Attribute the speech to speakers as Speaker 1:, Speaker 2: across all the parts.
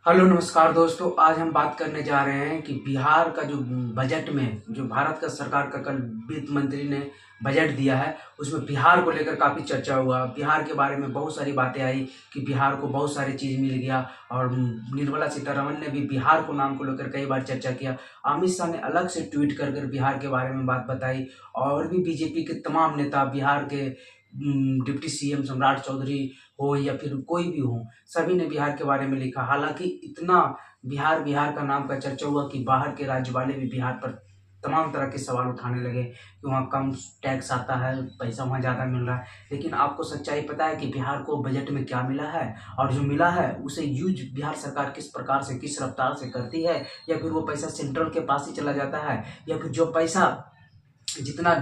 Speaker 1: Hello नमस्कार दोस्तों। आज हम बात करने जा रहे हैं कि बिहार का जो बजट में जो भारत का सरकार का कल वित्त मंत्री ने बजट दिया है उसमें बिहार को लेकर काफ़ी चर्चा हुआ। बिहार के बारे में बहुत सारी बातें आई कि बिहार को बहुत सारी चीज़ मिल गया और निर्मला सीतारमण ने भी बिहार को नाम को लेकर कई बार चर्चा किया। अमित शाह ने अलग से ट्वीट कर कर बिहार के बारे में बात बताई और भी बीजेपी के तमाम नेता बिहार के डिप्टी सीएम सम्राट चौधरी हो या फिर कोई भी हो, सभी ने बिहार के बारे में लिखा। हालांकि इतना बिहार बिहार का नाम का चर्चा हुआ कि बाहर के राज्य वाले भी बिहार पर तमाम तरह के सवाल उठाने लगे कि वहाँ कम टैक्स आता है, पैसा वहाँ ज़्यादा मिल रहा है। लेकिन आपको सच्चाई पता है कि बिहार को बजट में क्या मिला है और जो मिला है उसे यूज बिहार सरकार किस प्रकार से किस रफ्तार से करती है, या फिर वो पैसा सेंट्रल के पास ही चला जाता है, या फिर जो पैसा जितना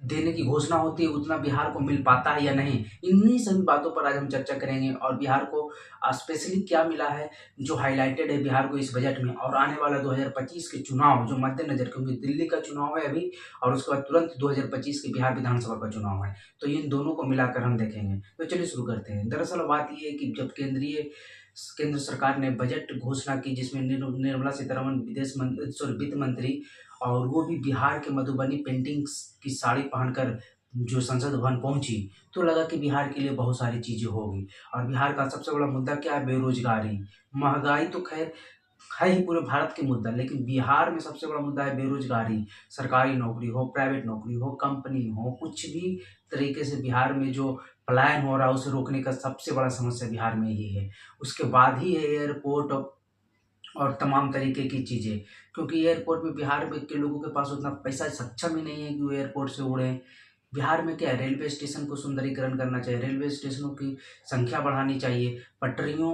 Speaker 1: देने की घोषणा होती है उतना बिहार को मिल पाता है या नहीं। इन्हीं सभी बातों पर आज हम चर्चा करेंगे और बिहार को स्पेशली क्या मिला है जो हाईलाइटेड है बिहार को इस बजट में, और आने वाला 2025 के चुनाव जो मद्देनजर, क्योंकि दिल्ली का चुनाव है अभी और उसके बाद तुरंत 2025 के बिहार विधानसभा का चुनाव है, तो इन दोनों को मिलाकर हम देखेंगे। तो चलिए शुरू करते हैं। दरअसल बात ये है कि जब केंद्र सरकार ने बजट घोषणा की जिसमें निर्मला सीतारमण वित्त मंत्री, और वो भी बिहार के मधुबनी पेंटिंग्स की साड़ी पहनकर जो संसद भवन पहुंची, तो लगा कि बिहार के लिए बहुत सारी चीजें होगी। और बिहार का सबसे बड़ा मुद्दा क्या है? बेरोजगारी। महंगाई तो खैर है ही पूरे भारत के मुद्दा, लेकिन बिहार में सबसे बड़ा मुद्दा है बेरोजगारी। सरकारी नौकरी हो, प्राइवेट नौकरी हो, कंपनी हो, कुछ भी तरीके से बिहार में जो पलायन हो रहा है उसे रोकने का सबसे बड़ा समस्या बिहार में ही है। उसके बाद ही है एयरपोर्ट और तमाम तरीके की चीज़ें, क्योंकि एयरपोर्ट में बिहार में के लोगों के पास उतना पैसा सक्षम ही नहीं है कि वो एयरपोर्ट से उड़ें। बिहार में क्या है, रेलवे स्टेशन को सुंदरीकरण करना चाहिए, रेलवे स्टेशनों की संख्या बढ़ानी चाहिए, पटरियों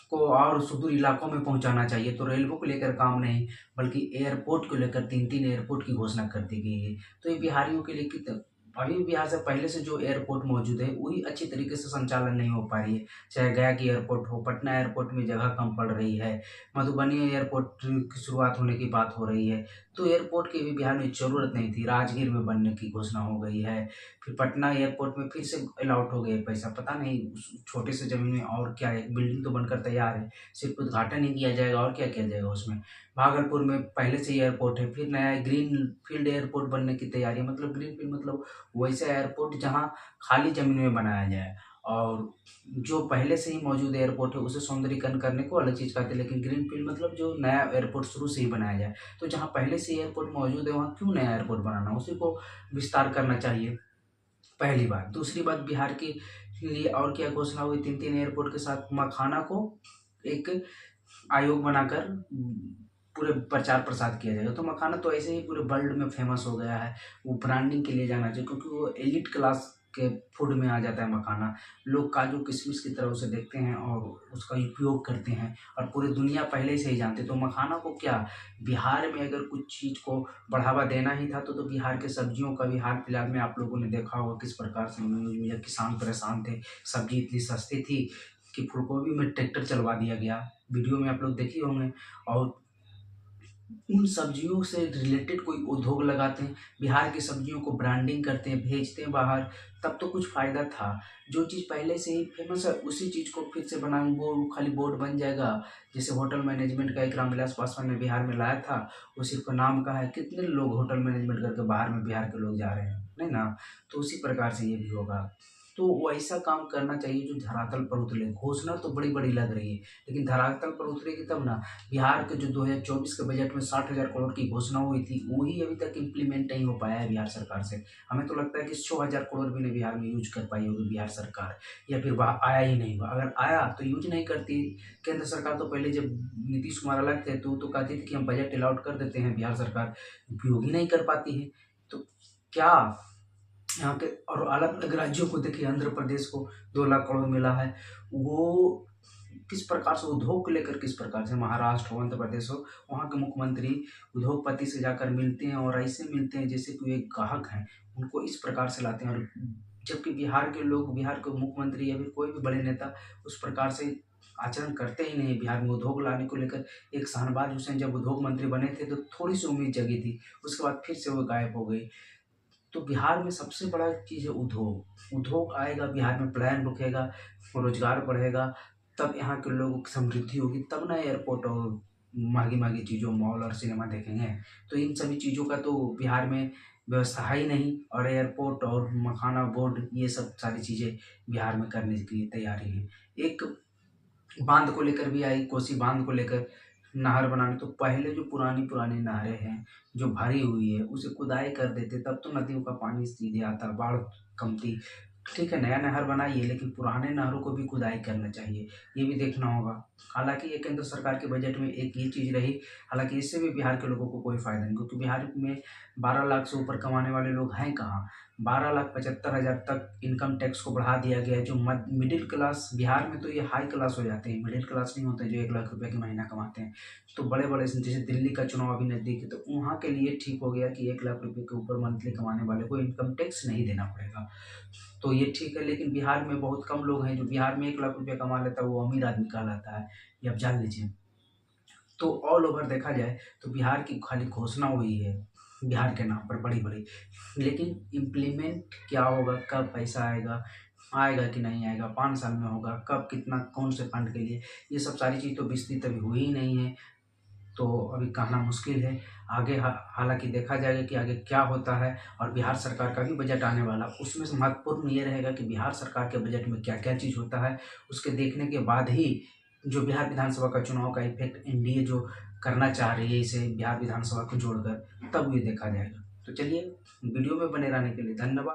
Speaker 1: को और सुदूर इलाकों में पहुंचाना चाहिए। तो रेलवे को लेकर काम नहीं, बल्कि एयरपोर्ट को लेकर 3-3 एयरपोर्ट की घोषणा कर दी गई है। तो ये बिहारियों के लिए कितना, अभी बिहार से पहले से जो एयरपोर्ट मौजूद है वही अच्छी तरीके से संचालन नहीं हो पा रही है। चाहे गया की एयरपोर्ट हो, पटना एयरपोर्ट में जगह कम पड़ रही है, मधुबनी एयरपोर्ट की शुरुआत होने की बात हो रही है, तो एयरपोर्ट की भी बिहार में ज़रूरत नहीं थी, राजगीर में बनने की घोषणा हो गई है। फिर पटना एयरपोर्ट में फिर से अलॉट हो गए पैसा, पता नहीं उस छोटे से ज़मीन में और क्या है, बिल्डिंग तो बनकर तैयार है, सिर्फ उद्घाटन ही किया जाएगा और क्या किया जाएगा उसमें। भागलपुर में पहले से ही एयरपोर्ट है, फिर नया ग्रीन फील्ड एयरपोर्ट बनने की तैयारी है। मतलब ग्रीन फील्ड मतलब वैसा एयरपोर्ट जहाँ खाली ज़मीन में बनाया जाए, और जो पहले से ही मौजूद एयरपोर्ट है उसे सौंदर्यीकरण करने को अलग चीज़ कहते हैं। लेकिन ग्रीन फील्ड मतलब जो नया एयरपोर्ट शुरू से ही बनाया जाए। तो जहाँ पहले से ही एयरपोर्ट मौजूद है वहाँ क्यों नया एयरपोर्ट बनाना, उसी को विस्तार करना चाहिए, पहली बात। दूसरी बात, बिहार के लिए और क्या घोषणा हुई, 3-3 एयरपोर्ट के साथ मखाना को एक आयोग बनाकर पूरे प्रचार प्रसार किया जाएगा। तो मखाना तो ऐसे ही पूरे वर्ल्ड में फेमस हो गया है, वो ब्रांडिंग के लिए जाना चाहिए क्योंकि वो एलिट क्लास के फूड में आ जाता है मखाना। लोग काजू किशमिश की तरह उसे देखते हैं और उसका उपयोग करते हैं, और पूरी दुनिया पहले से ही जानती है। तो मखाना को क्या, बिहार में अगर कुछ चीज़ को बढ़ावा देना ही था तो बिहार के सब्जियों का भी हाल फिलहाल में आप लोगों ने देखा होगा किस प्रकार से न्यूज़ में जब किसान परेशान थे, सब्जी इतनी सस्ती थी कि फूलगोभी में ट्रैक्टर चलवा दिया गया, वीडियो में आप लोग देखे होंगे। और उन सब्जियों से रिलेटेड कोई उद्योग लगाते हैं, बिहार की सब्जियों को ब्रांडिंग करते हैं, भेजते हैं बाहर, तब तो कुछ फ़ायदा था। जो चीज़ पहले से ही फेमस है उसी चीज़ को फिर से बनाएंगे, वो खाली बोर्ड बन जाएगा। जैसे होटल मैनेजमेंट का एक रामविलास पासवान ने बिहार में लाया था, वो सिर्फ नाम का है, कितने लोग होटल मैनेजमेंट करके बाहर में बिहार के लोग जा रहे हैं, नहीं ना? तो उसी प्रकार से ये भी होगा। तो वैसा काम करना चाहिए जो धरातल पर उतरे। घोषणा तो बड़ी बड़ी लग रही है, लेकिन धरातल पर उतरेगी तब ना। बिहार के जो 2024 के बजट में 60,000 करोड़ की घोषणा हुई थी, वही अभी तक इम्प्लीमेंट नहीं हो पाया है बिहार सरकार से। हमें तो लगता है कि 6,000 करोड़ भी नहीं बिहार में यूज कर पाई होगी बिहार सरकार, या फिर वह आया ही नहीं होगा। अगर आया तो यूज नहीं करती। केंद्र सरकार तो पहले जब नीतीश कुमार अलग थे तो कहती थी कि हम बजट अलॉट कर देते हैं, बिहार सरकार उपयोग ही नहीं कर पाती है। तो क्या यहाँ के और अलग अलग राज्यों को देखिए, आंध्र प्रदेश को 2 लाख करोड़ मिला है, वो किस प्रकार से उद्योग को लेकर, किस प्रकार से महाराष्ट्र हो, आंध्र प्रदेश हो, वहाँ के मुख्यमंत्री उद्योगपति से जाकर मिलते हैं और ऐसे मिलते हैं जैसे कोई एक ग्राहक हैं, उनको इस प्रकार से लाते हैं। और जबकि बिहार के लोग, बिहार के मुख्यमंत्री या फिर कोई भी बड़े नेता उस प्रकार से आचरण करते ही नहीं। बिहार में उद्योग लाने को लेकर एक शाहनवाज हुसैन जब उद्योग मंत्री बने थे तो थोड़ी सी उम्मीद जगी थी, उसके बाद फिर से वो गायब हो गई। तो बिहार में सबसे बड़ा चीज़ है उद्योग। उद्योग आएगा, बिहार में पलायन रुकेगा, रोजगार बढ़ेगा, तब यहाँ के लोगों की समृद्धि होगी, तब ना एयरपोर्ट और महंगी महंगी चीज़ों, मॉल और सिनेमा देखेंगे। तो इन सभी चीज़ों का तो बिहार में व्यवस्था है ही नहीं, और एयरपोर्ट और मखाना बोर्ड ये सब सारी चीज़ें बिहार में करने की तैयारी है। एक बांध को लेकर भी आई, कोसी बांध को लेकर नहर बनाने, तो पहले जो पुरानी पुरानी नहरें हैं जो भरी हुई है उसे खुदाई कर देते, तब तो नदियों का पानी सीधे आता, बाढ़ कम थी। ठीक है, नया नहर बनाइए, लेकिन पुराने नहरों को भी खुदाई करना चाहिए, ये भी देखना होगा। हालांकि ये केंद्र सरकार के बजट में एक ये चीज़ रही, हालांकि इससे भी बिहार के लोगों को कोई फायदा नहीं, क्योंकि बिहार में 12 लाख से ऊपर कमाने वाले लोग हैं कहाँ। 12,75,000 तक इनकम टैक्स को बढ़ा दिया गया है। जो मिडिल क्लास, बिहार में तो ये हाई क्लास हो जाते हैं, मिडिल क्लास नहीं होते जो 1 लाख रुपए की महीना कमाते हैं। तो बड़े बड़े जैसे दिल्ली का चुनाव अभी नज़दीक है, तो वहाँ के लिए ठीक हो गया कि 1 लाख रुपए के ऊपर मंथली कमाने वाले को इनकम टैक्स नहीं देना पड़ेगा। तो ये ठीक है, लेकिन बिहार में बहुत कम लोग हैं जो बिहार में 1 लाख रुपया कमा लेता है, वो अमीर आदमी कहलाता है, ये आप जान लीजिए। तो ऑल ओवर देखा जाए तो बिहार की खाली घोषणा हुई है बिहार के नाम पर बड़ी बड़ी, लेकिन इम्प्लीमेंट क्या होगा, कब पैसा आएगा, आएगा कि नहीं आएगा, 5 साल में होगा, कब, कितना, कौन से फंड के लिए, ये सब सारी चीज़ तो विस्तृत अभी हुई ही नहीं है। तो अभी कहना मुश्किल है। आगे हालांकि देखा जाएगा कि आगे क्या होता है, और बिहार सरकार का भी बजट आने वाला, उसमें से महत्वपूर्ण ये रहेगा कि बिहार सरकार के बजट में क्या क्या चीज़ होता है। उसके देखने के बाद ही जो बिहार विधानसभा का चुनाव का इफेक्ट एनडीए जो करना चाह रही है इसे बिहार विधानसभा को जोड़कर, तब ये देखा जाएगा। तो चलिए, वीडियो में बने रहने के लिए धन्यवाद।